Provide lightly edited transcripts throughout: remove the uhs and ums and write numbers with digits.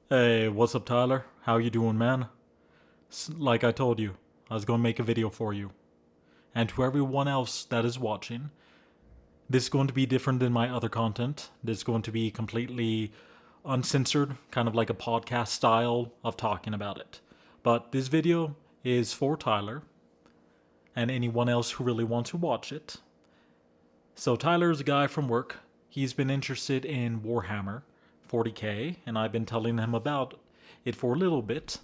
Hey, what's up, Tyler? How you doing, man? Like I told you, I was gonna make a video for you. And to everyone else that is watching, this is going to be different than my other content. This is going to be completely uncensored, kind of like a podcast style of talking about it. But this video is for Tyler and anyone else who really wants to watch it. So Tyler is a guy from work. He's been interested in Warhammer 40k, and I've been telling him about it for a little bit.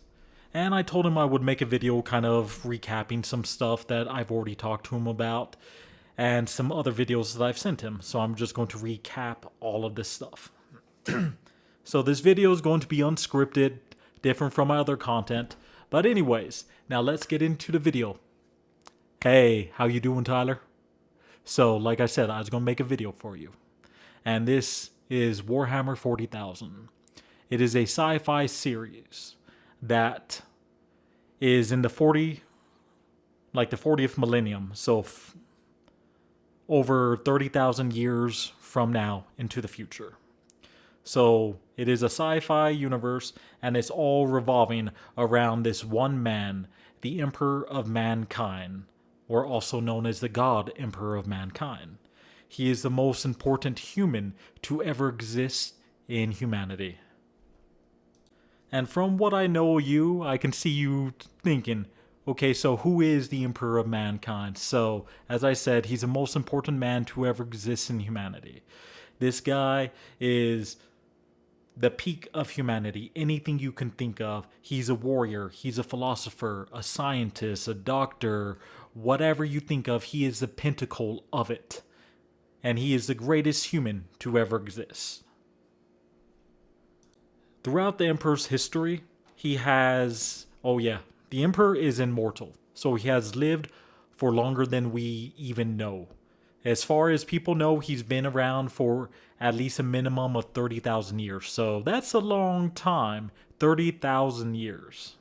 And I told him I would make a video kind of recapping some stuff that I've already talked to him about and some other videos that I've sent him. So I'm just going to recap all of this stuff. So this video is going to be unscripted, different from my other content. But anyways, now let's get into the video. Hey, how you doing, Tyler? So, like I said, I was going to make a video for you. And this is Warhammer 40,000. It is a sci-fi series that is in the 40th millennium. So over 30,000 years from now into the future. So it is a sci-fi universe, and it's all revolving around this one man, the Emperor of Mankind, or also known as the God Emperor of Mankind. He is the most important human to ever exist in humanity. And from what I know of you, I can see you thinking, okay, so who is the Emperor of Mankind? So, as I said, he's the most important man to ever exist in humanity. This guy is the peak of humanity. Anything you can think of. He's a warrior, he's a philosopher, a scientist, a doctor, whatever you think of, he is the pinnacle of it. And he is the greatest human to ever exist. Throughout the Emperor's history, he has. Oh, yeah. The Emperor is immortal. So he has lived for longer than we even know. As far as people know, he's been around for at least a minimum of 30,000 years. So that's a long time. 30,000 years.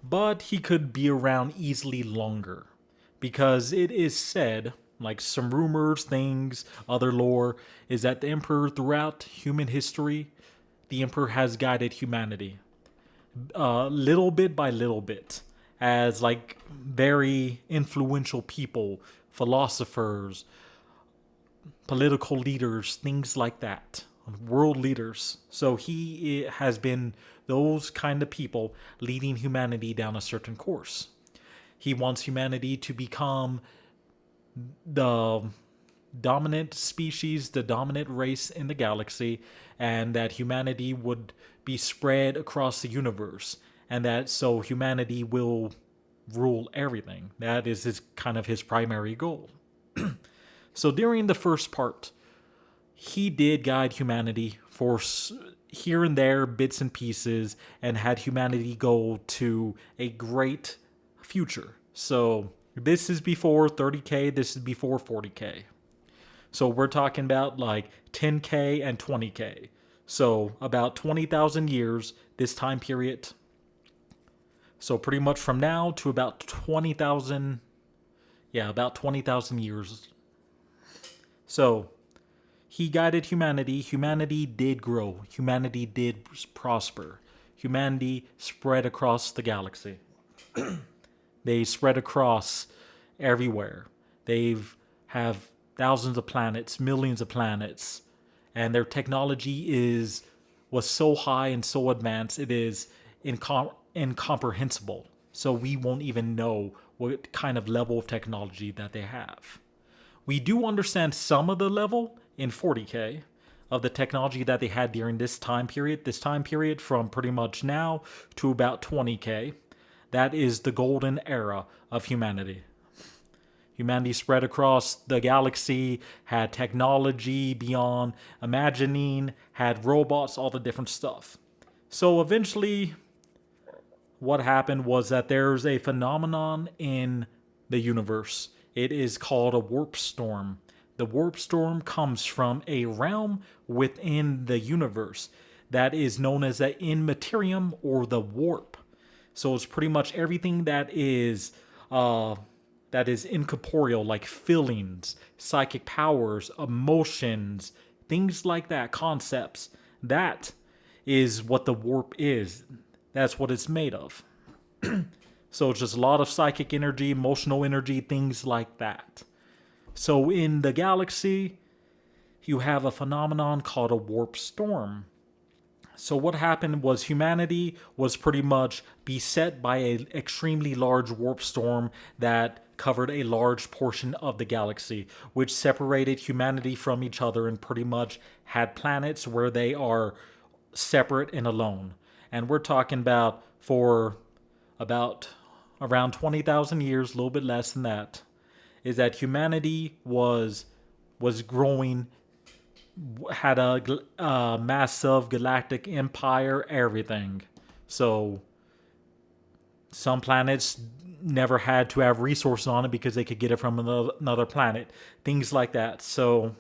But he could be around easily longer. Because it is said, like some rumors, things, other lore, is that the Emperor throughout human history, the Emperor has guided humanity little bit by little bit as like very influential people, philosophers, political leaders, things like that, world leaders. So he has been those kind of people leading humanity down a certain course. He wants humanity to become the dominant species, the dominant race in the galaxy, and that humanity would be spread across the universe, and that so humanity will rule everything. That is kind of his primary goal. So during the first part, he did guide humanity for here and there, bits and pieces, and had humanity go to a great future. So this is before 30k, this is before 40k. So we're talking about like 10k and 20k. So about 20,000 years, this time period. So pretty much from now to about 20,000, yeah, about 20,000 years. So he guided humanity. Humanity did grow. Humanity did prosper. Humanity spread across the galaxy. They spread across everywhere. They've have thousands of planets, millions of planets, and their technology was so high and so advanced it is incomprehensible. So we won't even know what kind of level of technology that they have. We do understand some of the level in 40k of the technology that they had during this time period. This time period from pretty much now to about 20k. That is the golden era of humanity. Humanity spread across the galaxy, had technology beyond imagining, had robots, all the different stuff. So eventually, what happened was that there's a phenomenon in the universe. It is called a warp storm. The warp storm comes from a realm within the universe that is known as the immaterium or the warp. So it's pretty much everything that is incorporeal, like feelings, psychic powers, emotions, things like that, concepts. That is what the warp is. That's what it's made of. So it's just a lot of psychic energy, emotional energy, things like that. So in the galaxy, you have a phenomenon called a warp storm. So what happened was humanity was pretty much beset by an extremely large warp storm that covered a large portion of the galaxy, which separated humanity from each other and pretty much had planets where they are separate and alone. And we're talking about for about around 20,000 years, a little bit less than that, is that humanity was growing, had a massive galactic empire, everything. So some planets never had to have resources on it because they could get it from another planet, things like that. So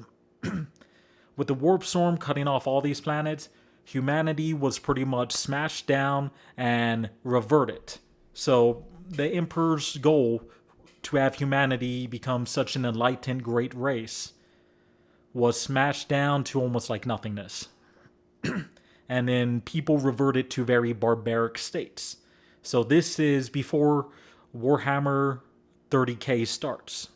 with the warp storm cutting off all these planets, humanity was pretty much smashed down and reverted. So the Emperor's goal to have humanity become such an enlightened great race was smashed down to almost like nothingness. And then people reverted to very barbaric states. So this is before Warhammer 30k starts.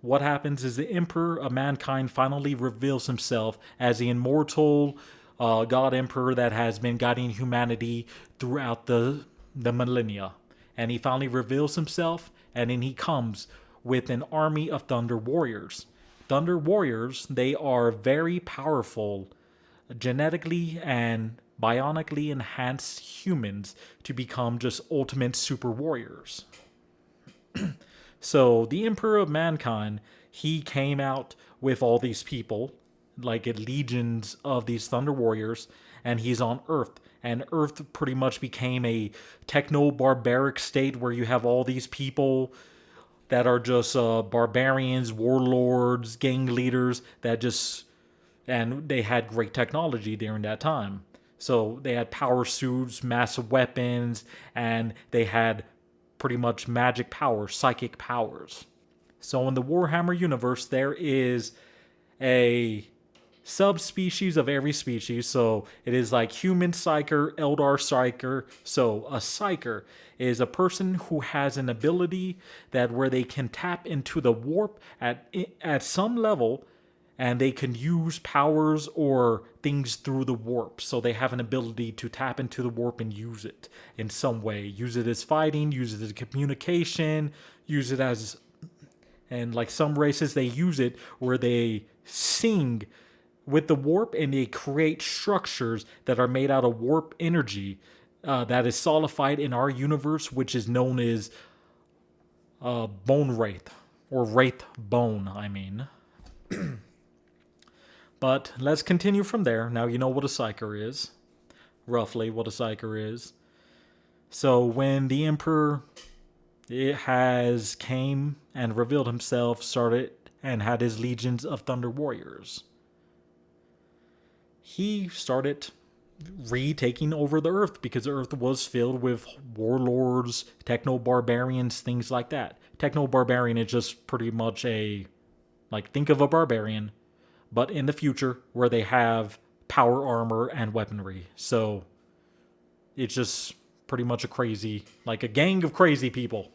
What happens is the Emperor of Mankind finally reveals himself as the immortal God Emperor that has been guiding humanity throughout the millennia. And he finally reveals himself, and then he comes with an army of Thunder Warriors. Thunder Warriors, they are very powerful, genetically and bionically enhanced humans to become just ultimate super warriors. So the Emperor of Mankind, he came out with all these people, like legions of these Thunder Warriors, and he's on Earth. And Earth pretty much became a techno-barbaric state where you have all these people that are just barbarians, warlords, gang leaders that just... And they had great technology during that time. So they had power suits, massive weapons, and they had pretty much magic powers, psychic powers. So in the Warhammer universe, there is a subspecies of every species. So it is like human Psyker, Eldar Psyker. So a Psyker is a person who has an ability that where they can tap into the warp at some level, and they can use powers or things through the warp. So they have an ability to tap into the warp and use it in some way. Use it as fighting, use it as communication, use it as... And like some races, they use it where they sing with the warp and they create structures that are made out of warp energy that is solidified in our universe, which is known as bone wraith, or wraith bone, I mean. But let's continue from there. Now you know what a Psyker is. Roughly what a Psyker is. So when the Emperor has came and revealed himself, started and had his legions of Thunder Warriors, he started retaking over the Earth because the Earth was filled with warlords, techno-barbarians, things like that. Techno-barbarian is just pretty much think of a barbarian, but in the future where they have power armor and weaponry. So it's just pretty much a gang of crazy people.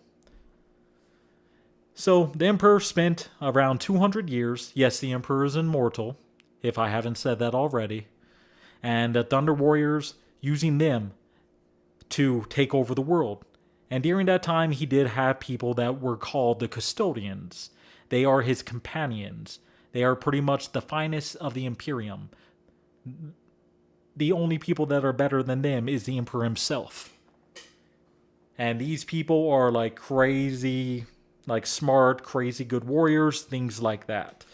So the Emperor spent around 200 years. Yes, the Emperor is immortal, if I haven't said that already. And the Thunder Warriors using them to take over the world. And during that time, he did have people that were called the Custodians. They are his companions. They are pretty much the finest of the Imperium. The only people that are better than them is the Emperor himself. And these people are like crazy, like smart, crazy good warriors, things like that.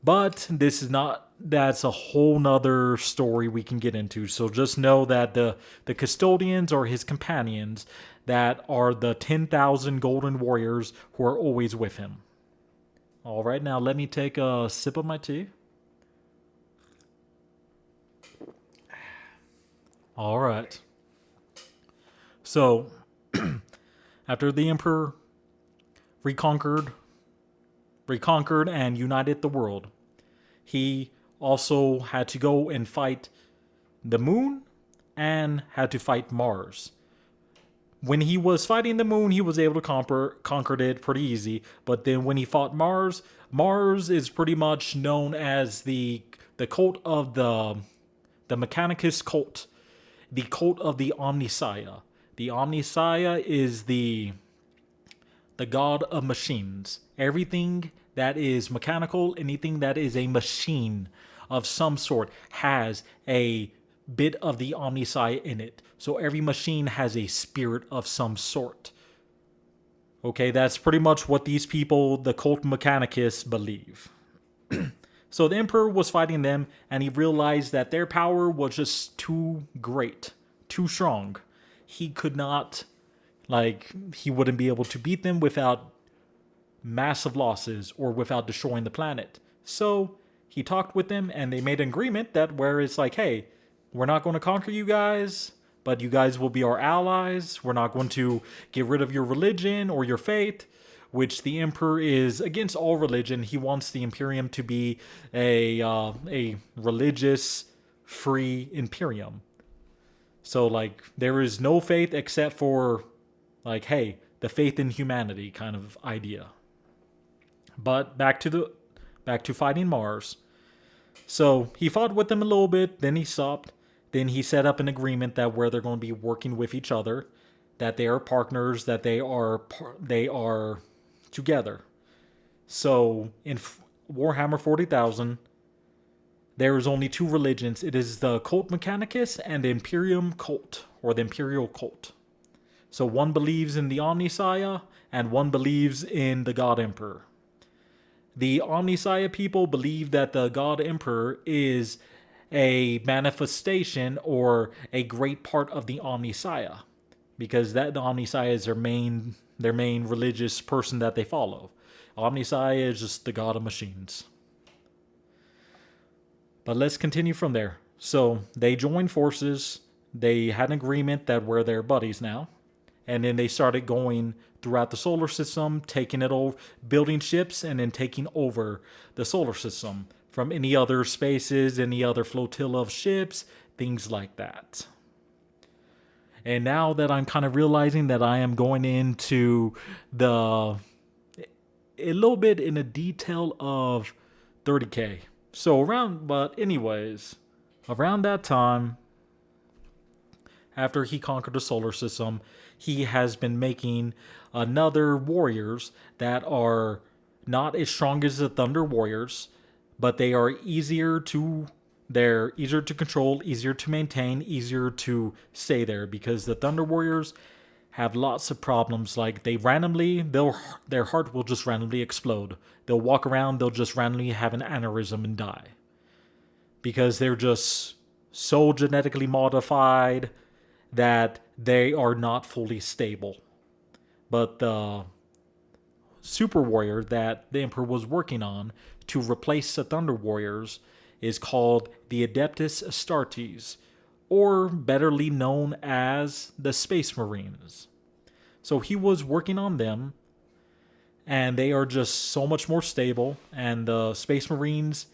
But that's a whole nother story we can get into. So just know that the Custodians are his companions that are the 10,000 golden warriors who are always with him. All right, now let me take a sip of my tea. All right. So, after the Emperor reconquered and united the world, he also had to go and fight the moon and had to fight Mars. When he was fighting the moon, he was able to conquered it pretty easy. But then when he fought Mars, Mars is pretty much known as the cult of the Mechanicus cult, the cult of the Omnissiah. The Omnissiah is the god of machines. Everything that is mechanical, anything that is a machine of some sort, has a bit of the Omnissiah in it. So every machine has a spirit of some sort. Okay, that's pretty much what these people, the cult Mechanicus, believe. So the Emperor was fighting them, and he realized that their power was just too great, too strong. He could not, he wouldn't be able to beat them without massive losses or without destroying the planet. So he talked with them, and they made an agreement that where it's like, hey, we're not going to conquer you guys, but you guys will be our allies. We're not going to get rid of your religion or your faith, which the Emperor is against all religion. He wants the Imperium to be a religious, free Imperium. So, there is no faith except for, hey, the faith in humanity kind of idea. But back to fighting Mars. So he fought with them a little bit, then he stopped. Then he set up an agreement that where they're going to be working with each other, that they are partners, that they are together. So in Warhammer 40,000, there is only two religions. It is the Cult Mechanicus and the Imperium Cult, or the Imperial Cult. So one believes in the Omnissiah, and one believes in the God Emperor. The Omnissiah people believe that the God Emperor is a manifestation or a great part of the Omnissiah, because the Omnissiah is their main religious person that they follow. Omnissiah is just the god of machines. But let's continue from there. So they joined forces. They had an agreement that we're their buddies now. And then they started going throughout the solar system, taking it over, building ships, and then taking over the solar system from any other spaces, any other flotilla of ships, things like that. And now that I'm kind of realizing that I am going into a little bit in a detail of 30K. So around that time, after he conquered the solar system, he has been making another warriors that are not as strong as the Thunder Warriors, but they are easier to control, easier to maintain, easier to stay there, because the Thunder Warriors have lots of problems. Like their heart will just randomly explode. They'll walk around, they'll just randomly have an aneurysm and die. Because they're just so genetically modified that they are not fully stable. But the Super Warrior that the Emperor was working on to replace the Thunder Warriors is called the Adeptus Astartes, or betterly known as the Space Marines. So he was working on them, and they are just so much more stable, and the Space Marines,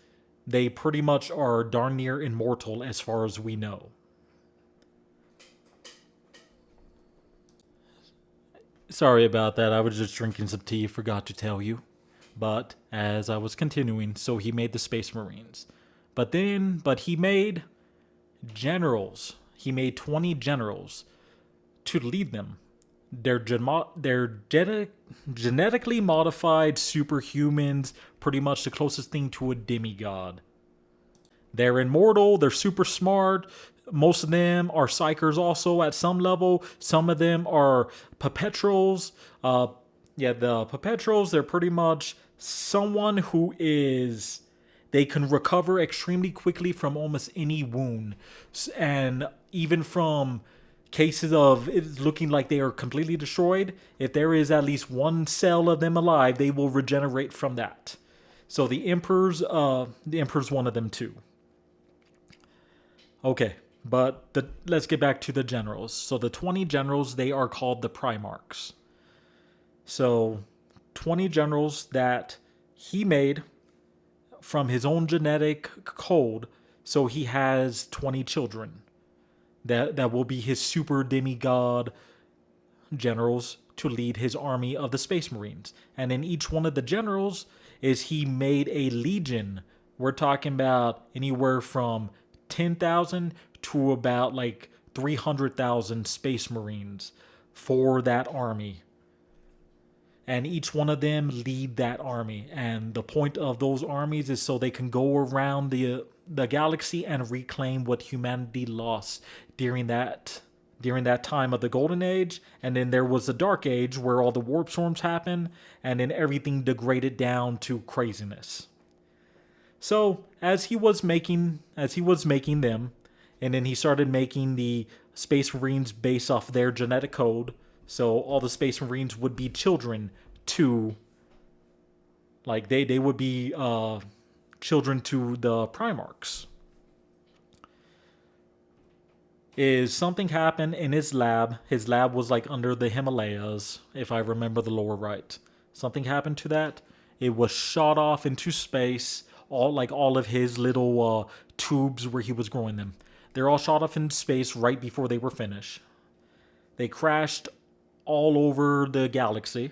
they pretty much are darn near immortal as far as we know. Sorry about that, I was just drinking some tea, forgot to tell you. But as I was continuing, so he made the Space Marines. But he made generals. He made 20 generals to lead them. They're genetically modified superhumans, pretty much the closest thing to a demigod. They're immortal, they're super smart. Most of them are Psykers also at some level. Some of them are Perpetuals. The Perpetuals, they're pretty much someone who is... They can recover extremely quickly from almost any wound. And even from cases of it looking like they are completely destroyed, if there is at least one cell of them alive, they will regenerate from that. So the Emperor's one of them too. Okay, but let's get back to the generals. So the 20 generals, they are called the Primarchs. So 20 generals that he made from his own genetic code So he has 20 children that will be his super demigod generals to lead his army of the Space Marines. And in each one of the generals is he made a legion. We're talking about anywhere from 10,000 to about like 300,000 Space Marines for that army. And each one of them lead that army. And the point of those armies is so they can go around the galaxy and reclaim what humanity lost during that time of the Golden Age. And then there was the Dark Age where all the warp storms happened, and then everything degraded down to craziness. So as he was making them, and then he started making the Space Marines based off their genetic code. So all the Space Marines would be children to, like they would be children to the Primarchs. Is something happened in his lab? His lab was like under the Himalayas, if I remember the lore right. Something happened to that. It was shot off into space. All of his little tubes where he was growing them. They're all shot off into space right before they were finished. They crashed all over the galaxy.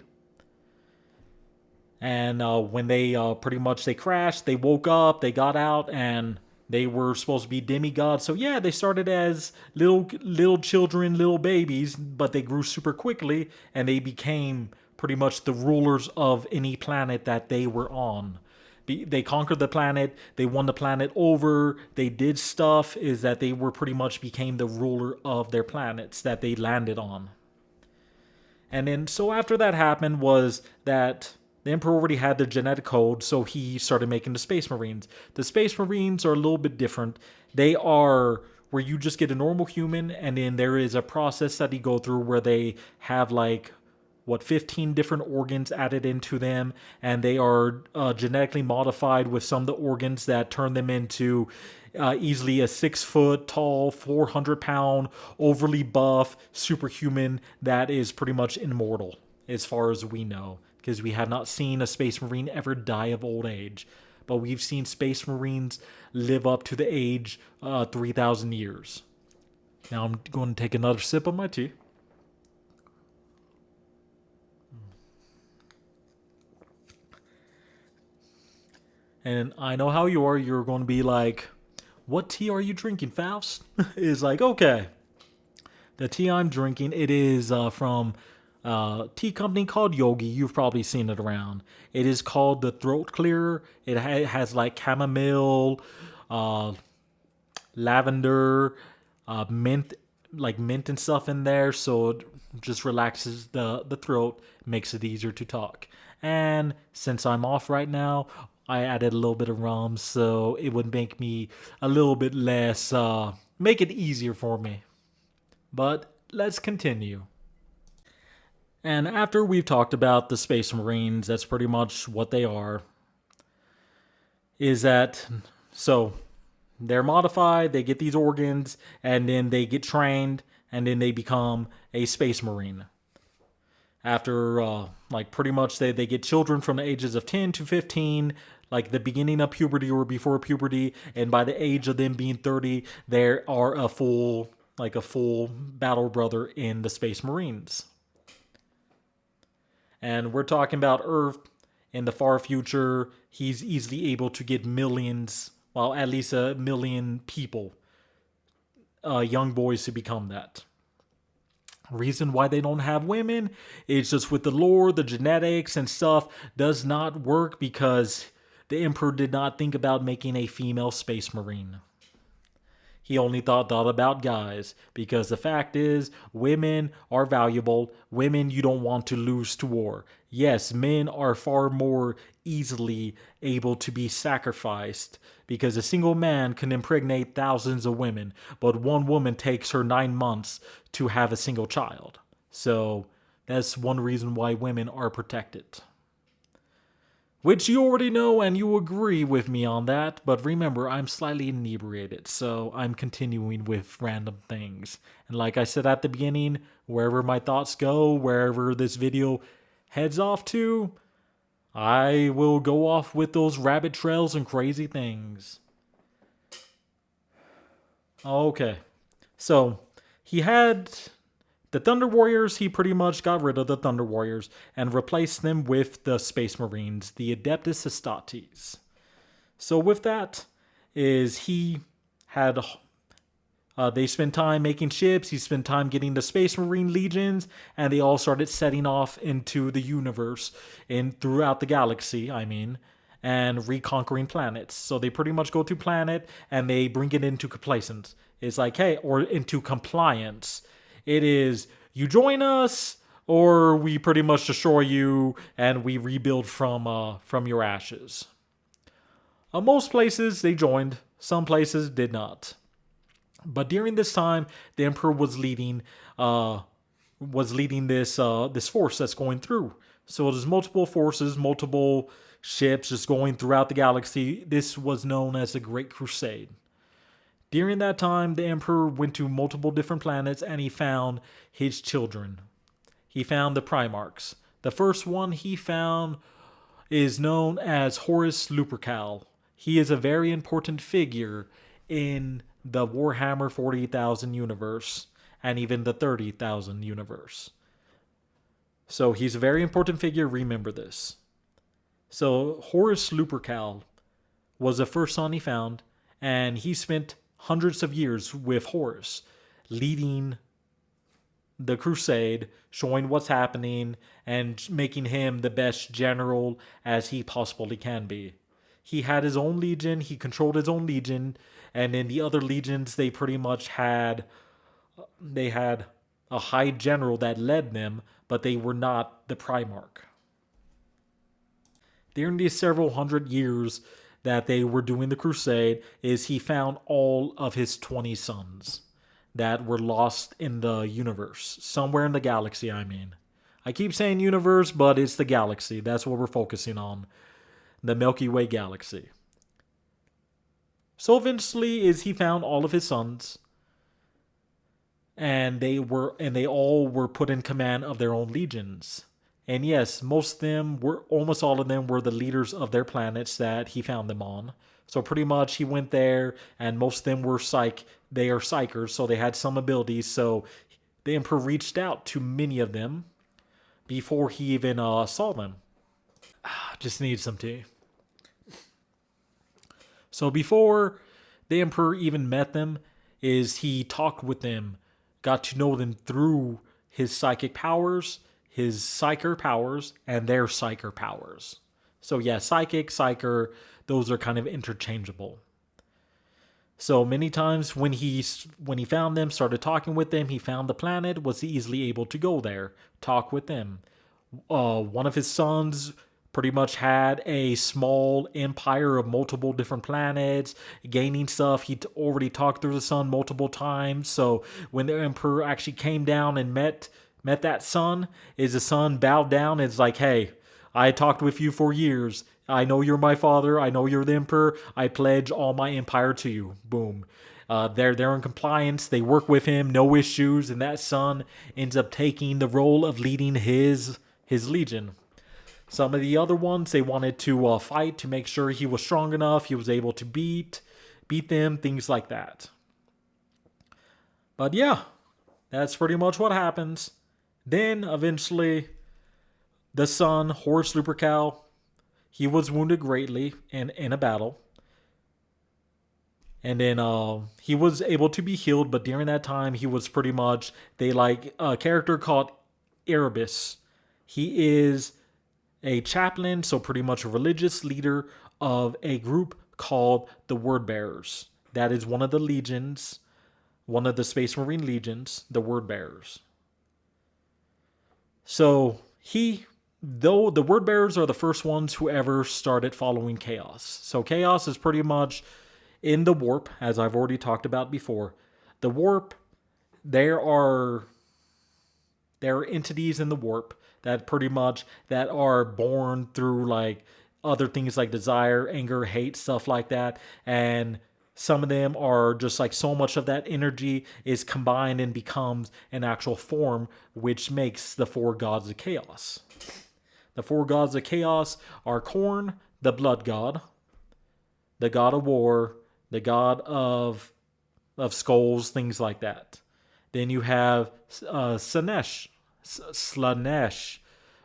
And when they they crashed, they woke up, they got out, and they were supposed to be demigods. So yeah, they started as little children, little babies, but they grew super quickly, and they became pretty much the rulers of any planet that they were on. They conquered the planet, they won the planet over, they did stuff, is that they were pretty much became the ruler of their planets that they landed on. And then, so after that happened was that the Emperor already had the genetic code, so he started making the Space Marines. The Space Marines are a little bit different. They are where you just get a normal human, and then there is a process that you go through where they have 15 different organs added into them, and they are genetically modified with some of the organs that turn them into easily a 6-foot tall, 400-pound, overly buff superhuman that is pretty much immortal, as far as we know, because we have not seen a Space Marine ever die of old age. But we've seen Space Marines live up to the age 3,000 years. Now I'm going to take another sip of my tea. And I know how you are. You're going to be like, what tea are you drinking, Faust? It's like, okay. The tea I'm drinking, it is from a tea company called Yogi. You've probably seen it around. It is called the Throat Clearer. It has like chamomile, lavender, mint, like mint and stuff in there. So it just relaxes the throat, makes it easier to talk. And since I'm off right now, I added a little bit of rum, so it would make me a little bit less, make it easier for me. But let's continue. And after we've talked about the Space Marines, that's pretty much what they are. Is that, so they're modified, they get these organs, and then they get trained, and then they become a Space Marine. After, pretty much they get children from the ages of 10 to 15, like the beginning of puberty or before puberty, and by the age of them being 30, they are a full battle brother in the Space Marines. And we're talking about Earth in the far future. He's easily able to get millions, well, at least 1 million people, young boys to become that. Reason why they don't have women is just with the lore, the genetics and stuff does not work because the Emperor did not think about making a female Space Marine. He only thought about guys, because the fact is, women are valuable. Women you don't want to lose to war. Yes, men are far more easily able to be sacrificed, because a single man can impregnate thousands of women, but one woman takes her 9 months to have a single child. So that's one reason why women are protected. Which you already know and you agree with me on that, but remember, I'm slightly inebriated, so I'm continuing with random things. And like I said at the beginning, wherever my thoughts go, wherever this video heads off to, I will go off with those rabbit trails and crazy things. Okay. So he had the Thunder Warriors. He pretty much got rid of the Thunder Warriors and replaced them with the Space Marines, the Adeptus Astartes. So with that is he had they spent time making ships. He spent time getting the Space Marine legions, and they all started setting off into the universe and throughout the galaxy. I mean, and reconquering planets. So they pretty much go to planet and they bring it into complacence. It's like, hey, or into compliance. It is you join us, or we pretty much destroy you and we rebuild from your ashes. Most places they joined. Some places did not. But during this time, the emperor was leading this force that's going through. So there's multiple forces, multiple ships just going throughout the galaxy. This was known as the Great Crusade. During that time, the emperor went to multiple different planets and he found his children. He found the Primarchs. The first one he found is known as Horus Lupercal. He is a very important figure in the Warhammer 40,000 universe and even the 30,000 universe. So he's a very important figure, remember this. So Horus Lupercal was the first son he found, and he spent hundreds of years with Horus, leading the crusade, showing what's happening, and making him the best general as he possibly can be. He had his own legion, he controlled his own legion, and in the other legions they pretty much had a high general that led them, but they were not the Primarch. During these several hundred years that they were doing the crusade, is he found all of his 20 sons that were lost in the universe, somewhere in the galaxy, I mean. I keep saying universe, but it's the galaxy. That's what we're focusing on. The Milky Way galaxy. So eventually is he found all of his sons, and they all were put in command of their own legions. And yes, almost all of them were the leaders of their planets that he found them on. So pretty much he went there, and most of them were they are Psykers, so they had some abilities. So the Emperor reached out to many of them before he even saw them. Just need some tea. So before the Emperor even met them, is he talked with them, got to know them through his psychic powers, his psyker powers, and their psyker powers. So yeah, psychic, psyker, those are kind of interchangeable. So many times when he found them, started talking with them, he found the planet, was easily able to go there, talk with them. One of his sons pretty much had a small empire of multiple different planets, gaining stuff. He'd already talked through the sun multiple times. So when the emperor actually came down and met that son, is the son bowed down and is like, hey, I talked with you for years. I know you're my father. I know you're the emperor. I pledge all my empire to you. Boom. They're in compliance. They work with him, no issues, and that son ends up taking the role of leading his legion. Some of the other ones they wanted to fight to make sure he was strong enough. He was able to beat them, things like that. But yeah, that's pretty much what happens. Then eventually, the son Horus Lupercal, he was wounded greatly in a battle. And then he was able to be healed, but during that time he was pretty much they like a character called Erebus. He is a chaplain, so pretty much a religious leader of a group called the Word Bearers. That is one of the legions, one of the Space Marine legions, the Word Bearers. So though the Word Bearers are the first ones who ever started following Chaos. So Chaos is pretty much in the warp, as I've already talked about before. The warp, there are entities in the warp that pretty much that are born through like other things like desire, anger, hate, stuff like that. And some of them are just like so much of that energy is combined and becomes an actual form, which makes the four gods of chaos. The four gods of chaos are Khorne, the blood god, the god of war, the god of of skulls, things like that. Then you have Slanesh,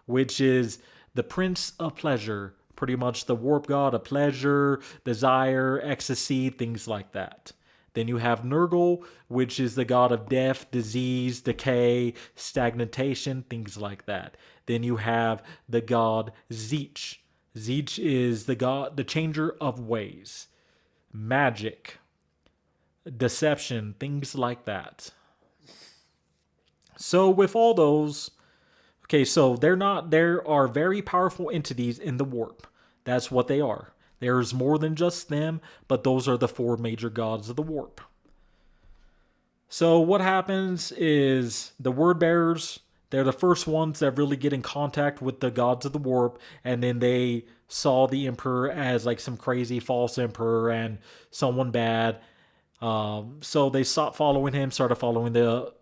which is the Prince of Pleasure, pretty much the warp god of pleasure, desire, ecstasy, things like that. Then you have Nurgle, which is the god of death, disease, decay, stagnation, things like that. Then you have the god Zeech. Zeech is the changer of ways, magic, deception, things like that. So with all those, okay, so there are very powerful entities in the warp. That's what they are. There's more than just them, but those are the four major gods of the warp. So what happens is the word bearers, they're the first ones that really get in contact with the gods of the warp, and then they saw the emperor as like some crazy false emperor and someone bad. So they stopped following him, started following the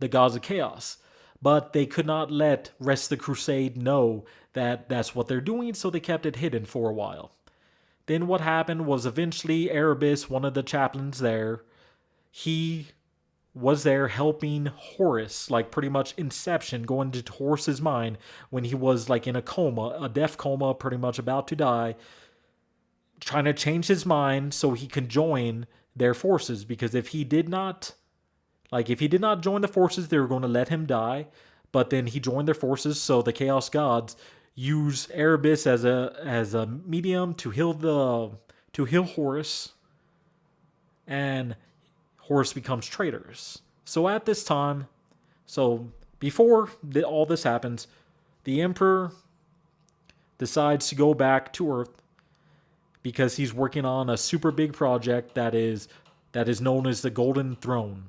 gods of chaos. But they could not let rest of the crusade know that that's what they're doing, so they kept it hidden for a while. Then what happened was eventually Erebus, one of the chaplains there, he was there helping Horus, like pretty much Inception, going into Horus's mind when he was like in a coma, a death coma, pretty much about to die, trying to change his mind so he can join their forces. Because if he did not join the forces, they were going to let him die. But then he joined their forces, so the Chaos Gods use Erebus as a medium to heal Horus, and Horus becomes traitors. So at this time, before all this happens, the Emperor decides to go back to Earth because he's working on a super big project that is known as the Golden Throne.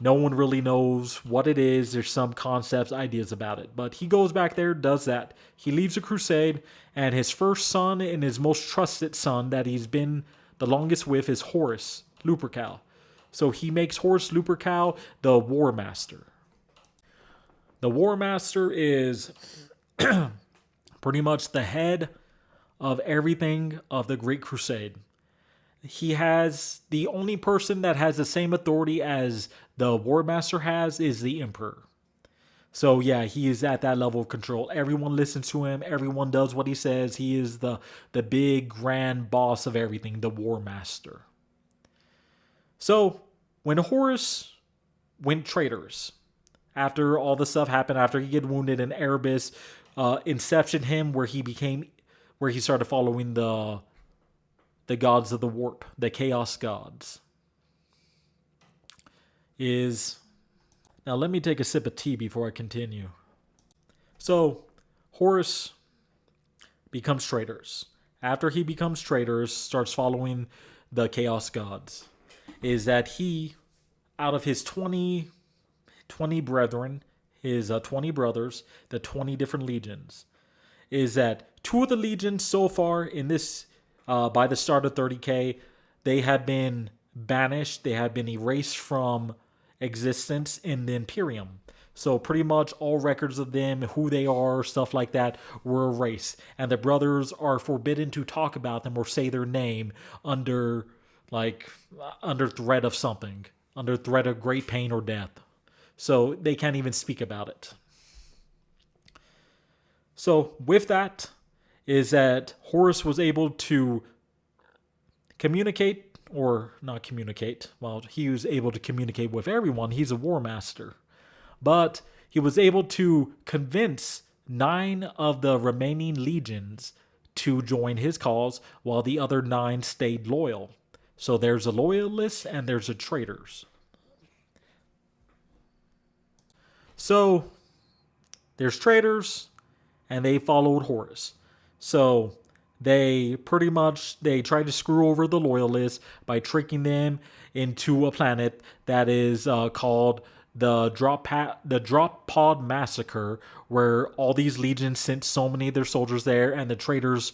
No one really knows what it is. There's some concepts, ideas about it. But he goes back there, does that. He leaves the crusade, and his first son and his most trusted son that he's been the longest with is Horus Lupercal. So he makes Horus Lupercal the War Master. The War Master is pretty much the head of everything of the Great Crusade. He has the only person that has the same authority as the War Master has is the Emperor. So yeah, he is at that level of control. Everyone listens to him. Everyone does what he says. He is the big grand boss of everything, the War Master. So when Horus went traitors, after all the stuff happened, after he get wounded and Erebus inceptioned him where he started following the gods of the warp, the chaos gods. Now let me take a sip of tea before I continue. So Horus becomes traitors. After he becomes traitors, starts following the chaos gods. Is that he, out of his 20 brethren, his 20 brothers, the 20 different legions, is that 2 of the legions so far in this, by the start of 30K, they have been banished. They have been erased from existence in the Imperium. So pretty much all records of them, who they are, stuff like that, were erased. And the brothers are forbidden to talk about them or say their name under threat of something, under threat of great pain or death. So they can't even speak about it. So with that is that Horus was able to communicate, or not communicate. Well, he was able to communicate with everyone. He's a war master. But he was able to convince 9 of the remaining legions to join his cause, while the other 9 stayed loyal. So there's a loyalist and there's a traitors. So there's traitors, and they followed Horus. So they tried to screw over the loyalists by tricking them into a planet that is called the Drop Pod Massacre, where all these legions sent so many of their soldiers there, and the traitors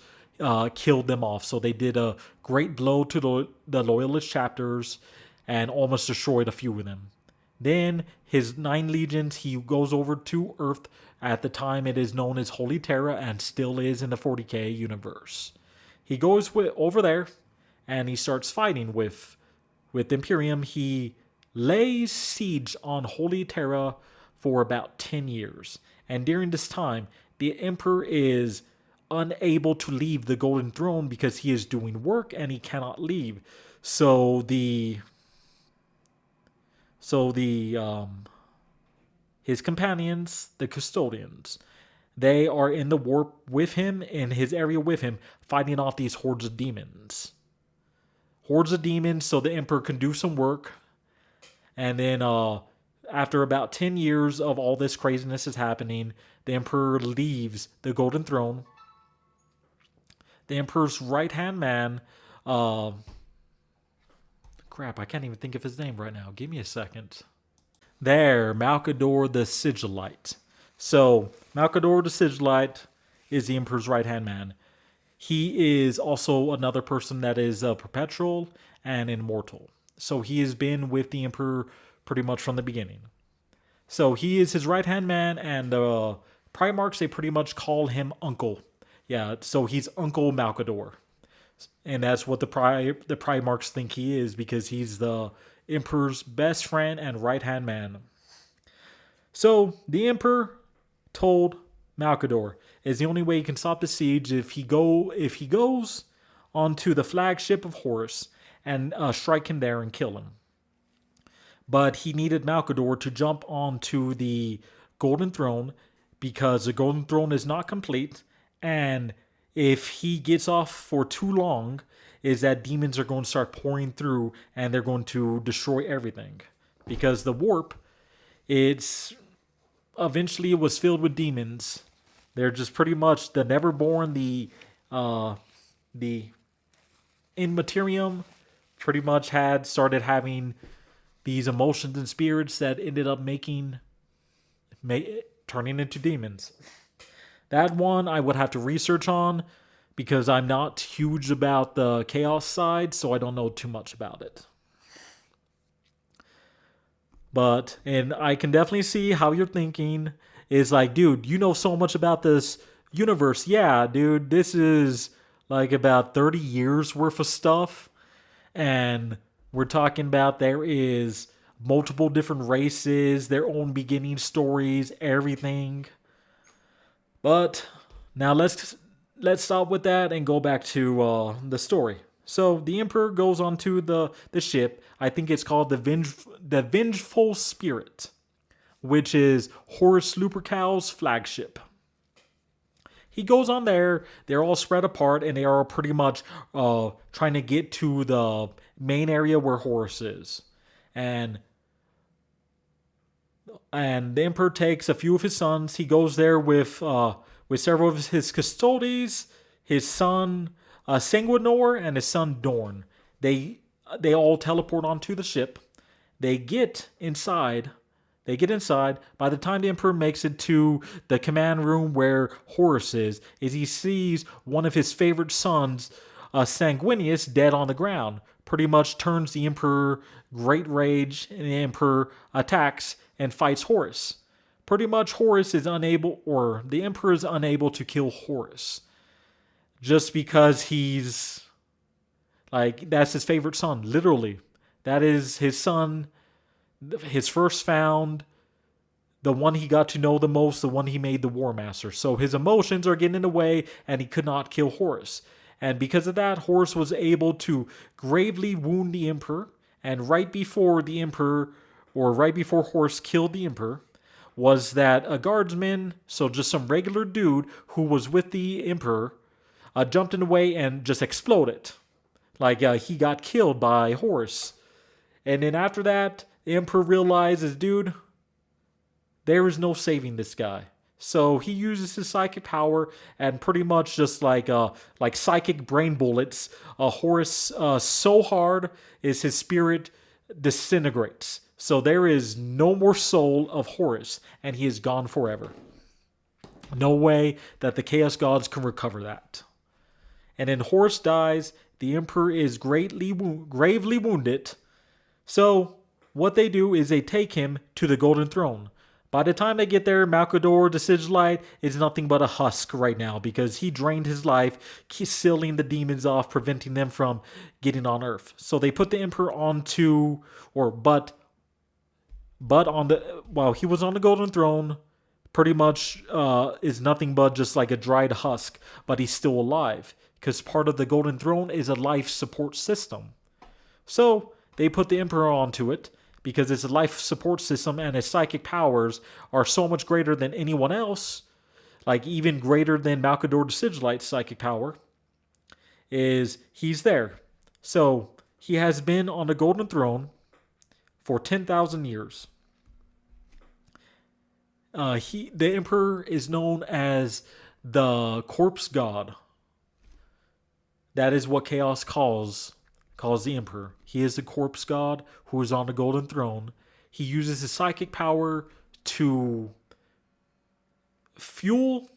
killed them off. So they did a great blow to the loyalist chapters and almost destroyed a few of them. Then his 9 legions, he goes over to Earth. At the time, it is known as Holy Terra and still is in the 40K universe. He goes over there and he starts fighting with with Imperium, he lays siege on Holy Terra for about 10 years. And during this time, the Emperor is unable to leave the Golden Throne because he is doing work and he cannot leave. So his companions, the custodians, they are in the warp with him, in his area with him, fighting off these hordes of demons. Hordes of demons so the Emperor can do some work. And then after about 10 years of all this craziness is happening, the Emperor leaves the Golden Throne. The Emperor's right-hand man, crap, I can't even think of his name right now. Give me a second. There, Malcador the Sigillite. So, Malcador the Sigillite is the Emperor's right-hand man. He is also another person that is perpetual and immortal. So he has been with the Emperor pretty much from the beginning. So he is his right-hand man, and the Primarchs, they pretty much call him Uncle. Yeah, so he's Uncle Malcador. And that's what the Primarchs think he is, because he's the Emperor's best friend and right-hand man. So the Emperor told Malcador is the only way he can stop the siege if he goes onto the flagship of Horus and strike him there and kill him. But he needed Malcador to jump onto the Golden Throne because the Golden Throne is not complete, and if he gets off for too long, is that demons are going to start pouring through and they're going to destroy everything. Because the warp, eventually it was filled with demons. They're just pretty much the Neverborn, the Immaterium, pretty much started having these emotions and spirits that ended up turning into demons. That one I would have to research on because I'm not huge about the chaos side, so I don't know too much about it. And I can definitely see how you're thinking is like, dude, you know so much about this universe. Yeah, dude, this is like about 30 years worth of stuff. And we're talking about there is multiple different races, their own beginning stories, everything. But now let's stop with that and go back to the story. So the Emperor goes onto the ship. I think it's called the Vengeful Spirit, which is Horus Lupercal's flagship. He goes on there. They're all spread apart, and they are pretty much trying to get to the main area where Horus is. And the Emperor takes a few of his sons. He goes there with several of his custodians, his son Sanguinor, and his son Dorn. They all teleport onto the ship. They get inside. By the time the Emperor makes it to the command room where Horus is he sees one of his favorite sons, Sanguinius, dead on the ground. Pretty much turns the Emperor great rage, and the Emperor attacks and fights Horus. Pretty much the Emperor is unable to kill Horus. Just because he's, that's his favorite son, literally. That is his son, his first found, the one he got to know the most, the one he made the War Master. So his emotions are getting in the way, and he could not kill Horus. And because of that, Horus was able to gravely wound the Emperor. And right before Horus killed the Emperor, was that a guardsman, so just some regular dude who was with the Emperor, jumped in the way and just exploded. He got killed by Horus. And then after that, the Emperor realizes, dude, there is no saving this guy. So he uses his psychic power and pretty much just like psychic brain bullets, Horus so hard is his spirit disintegrates. So there is no more soul of Horus, and he is gone forever. No way that the Chaos Gods can recover that. And then Horus dies. The Emperor is gravely wounded. So what they do is they take him to the Golden Throne. By the time they get there, Malcador, the Sigilite, is nothing but a husk right now because he drained his life, sealing the demons off, preventing them from getting on Earth. So they put the Emperor onto, but on the, while he was on the Golden Throne, pretty much is nothing but just like a dried husk, but he's still alive because part of the Golden Throne is a life support system. So they put the Emperor onto it because it's a life support system and his psychic powers are so much greater than anyone else, like even greater than Malcador the Sigilite's psychic power, is he's there. So he has been on the Golden Throne for 10,000 years. The Emperor is known as the Corpse God. That is what Chaos calls the Emperor. He is the Corpse God who is on the Golden Throne. He uses his psychic power to fuel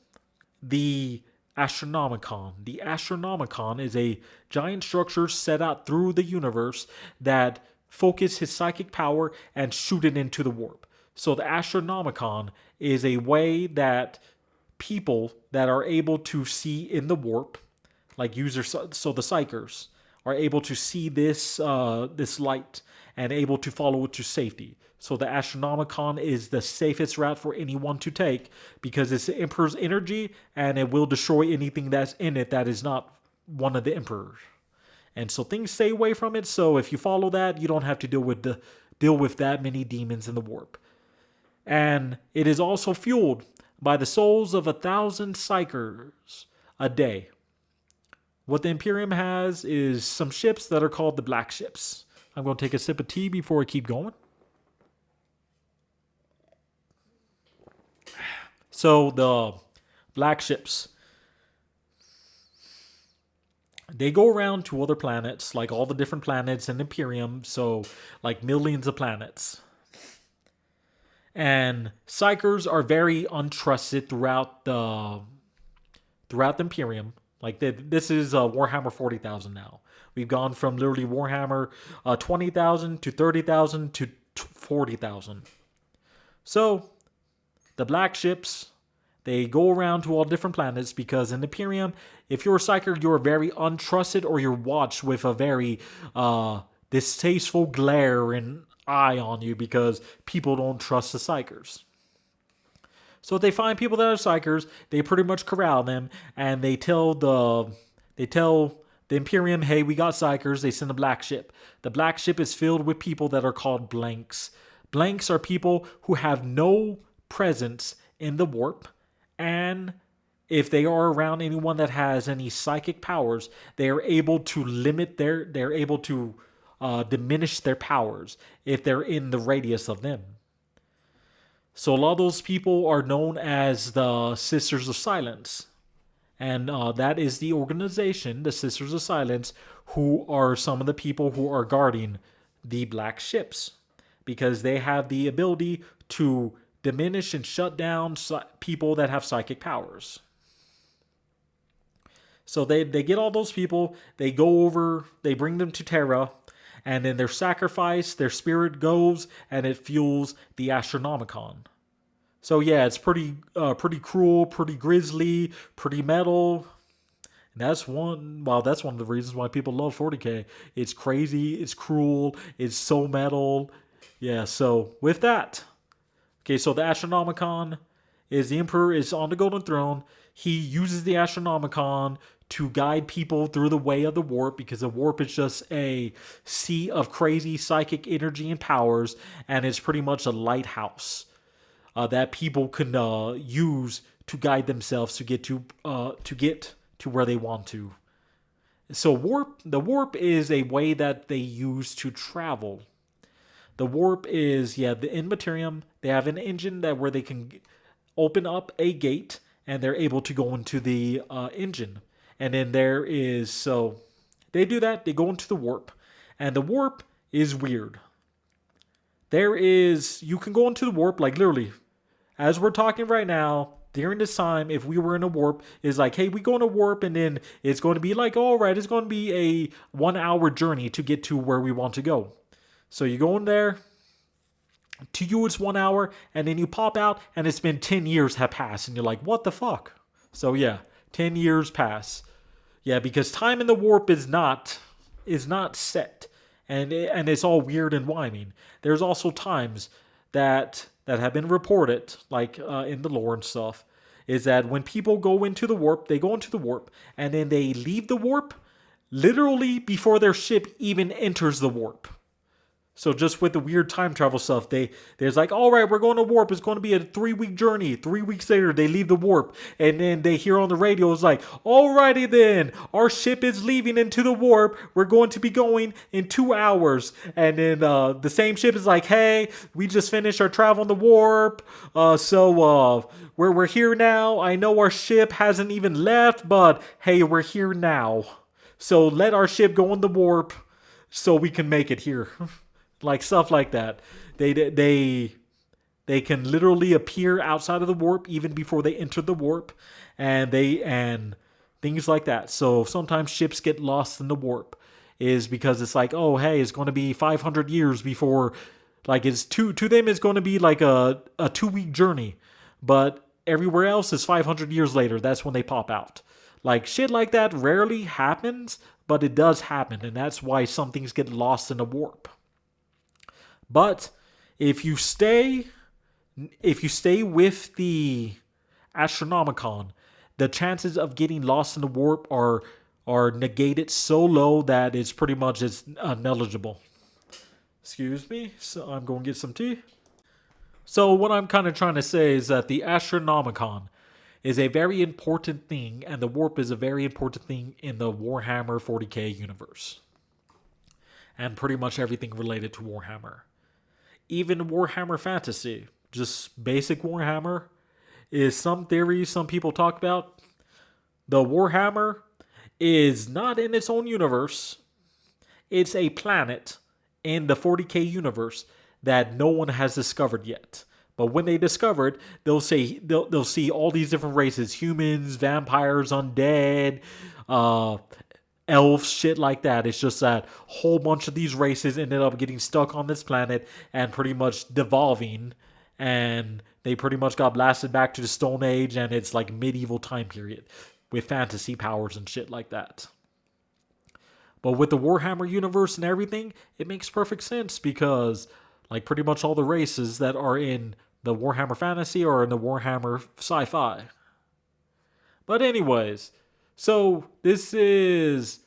the Astronomicon. The Astronomicon is a giant structure set out through the universe that focus his psychic power and shoot it into the warp. So the Astronomicon is a way that people that are able to see in the warp, like users, so the Psykers, are able to see this light and able to follow it to safety. So the Astronomicon is the safest route for anyone to take because it's the Emperor's energy and it will destroy anything that's in it that is not one of the Emperors. And so things stay away from it. So if you follow that, you don't have to deal with that many demons in the warp. And it is also fueled by the souls of 1,000 Psykers a day. What the Imperium has is some ships that are called the Black Ships. I'm going to take a sip of tea before I keep going. So the Black Ships, they go around to other planets, like all the different planets in Imperium, so like millions of planets. And Psykers are very untrusted throughout the Imperium. Like this is Warhammer 40,000 now. We've gone from literally Warhammer 20,000 to 30,000 to 40,000. So the Black Ships, they go around to all different planets because in Imperium, if you're a Psyker, you're very untrusted or you're watched with a very distasteful glare and eye on you because people don't trust the Psykers. So if they find people that are Psykers, they pretty much corral them and they tell the Imperium, hey, we got Psykers. They send a Black Ship. The Black Ship is filled with people that are called Blanks. Blanks are people who have no presence in the warp, and if they are around anyone that has any psychic powers, they are able to diminish their powers if they're in the radius of them. So a lot of those people are known as the Sisters of Silence. And that is the organization, the Sisters of Silence, who are some of the people who are guarding the Black Ships. Because they have the ability to diminish and shut down people that have psychic powers. So they get all those people, they go over, they bring them to Terra, and then they're sacrificed, their spirit goes, and it fuels the Astronomicon. So yeah, it's pretty cruel, pretty grisly, pretty metal. And that's one of the reasons why people love 40K. It's crazy, it's cruel, it's so metal. Yeah, so with that, okay, so the Astronomicon is the Emperor is on the Golden Throne. He uses the Astronomicon to guide people through the way of the warp because the warp is just a sea of crazy psychic energy and powers, and it's pretty much a lighthouse that people can use to guide themselves to get to where they want to. So the warp is a way that they use to travel. The warp is, in Materium, they have an engine where they can open up a gate and they're able to go into the engine. And then they do that, they go into the warp. And the warp is weird. You can go into the warp, like literally, as we're talking right now, during this time, if we were in a warp, it's like, hey, we go in a warp, and then it's going to be like, all right, it's going to be a 1 hour journey to get to where we want to go. So you go in there, To you, it's 1 hour, and then you pop out, and it's been 10 years have passed, and you're like, what the fuck? So yeah, 10 years pass. Yeah, because time in the warp is not set, and it's all weird and winding. There's also times that have been reported, like in the lore and stuff, is that when people go into the warp, they go into the warp, and then they leave the warp literally before their ship even enters the warp. So just with the weird time travel stuff, there's like, all right, we're going to warp. It's going to be a 3-week journey. 3 weeks later, they leave the warp, and then they hear on the radio, it's like, alrighty then, our ship is leaving into the warp. We're going to be going in 2 hours, and then the same ship is like, hey, we just finished our travel in the warp, so we're here now. I know our ship hasn't even left, but hey, we're here now. So let our ship go in the warp, so we can make it here. Like stuff like that. They can literally appear outside of the warp even before they enter the warp, and things like that. So sometimes ships get lost in the warp is because it's like, oh hey, it's going to be 500 years before, like it's to them it's going to be like a 2-week journey, but everywhere else is 500 years later. That's when they pop out. Like shit like that rarely happens, but it does happen, and that's why some things get lost in the warp. But if you stay with the Astronomicon, the chances of getting lost in the warp are negated so low that it's pretty much negligible. Excuse me, so I'm going to get some tea. So what I'm kind of trying to say is that the Astronomicon is a very important thing, and the warp is a very important thing in the Warhammer 40k universe. And pretty much everything related to Warhammer. Even Warhammer Fantasy, just basic Warhammer, is some theories some people talk about. The Warhammer is not in its own universe. It's a planet in the 40k universe that no one has discovered yet. But when they discover it, they'll see all these different races: humans, vampires, undead, elves, shit like that. It's just that whole bunch of these races ended up getting stuck on this planet and pretty much devolving, and they pretty much got blasted back to the Stone Age, and it's like medieval time period with fantasy powers and shit like that. But with the Warhammer universe and everything, it makes perfect sense because like pretty much all the races that are in the Warhammer Fantasy are in the Warhammer Sci-Fi. But anyways, so this is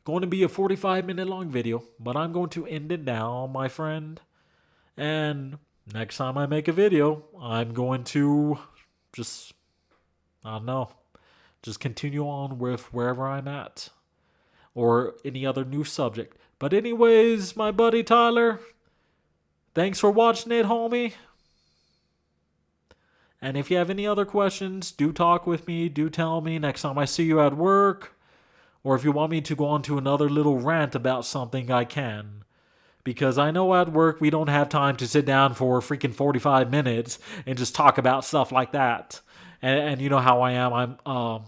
going to be a 45-minute long video, but I'm going to end it now, my friend. And next time I make a video, I'm going to just continue on with wherever I'm at or any other new subject. But anyways, my buddy Tyler, thanks for watching it, homie. And if you have any other questions, do talk with me. Do tell me next time I see you at work. Or if you want me to go on to another little rant about something, I can. Because I know at work we don't have time to sit down for freaking 45 minutes and just talk about stuff like that. And you know how I am.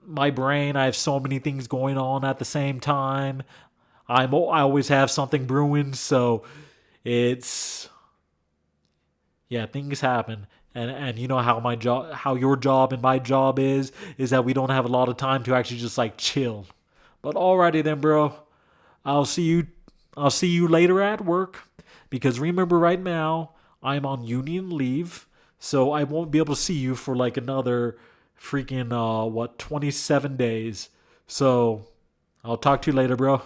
My brain, I have so many things going on at the same time. I always have something brewing, so things happen. And you know how your job and my job is that we don't have a lot of time to actually just like chill. But alrighty then, bro. I'll see you later at work, because remember right now I'm on union leave, so I won't be able to see you for like another freaking 27 days. So I'll talk to you later, bro.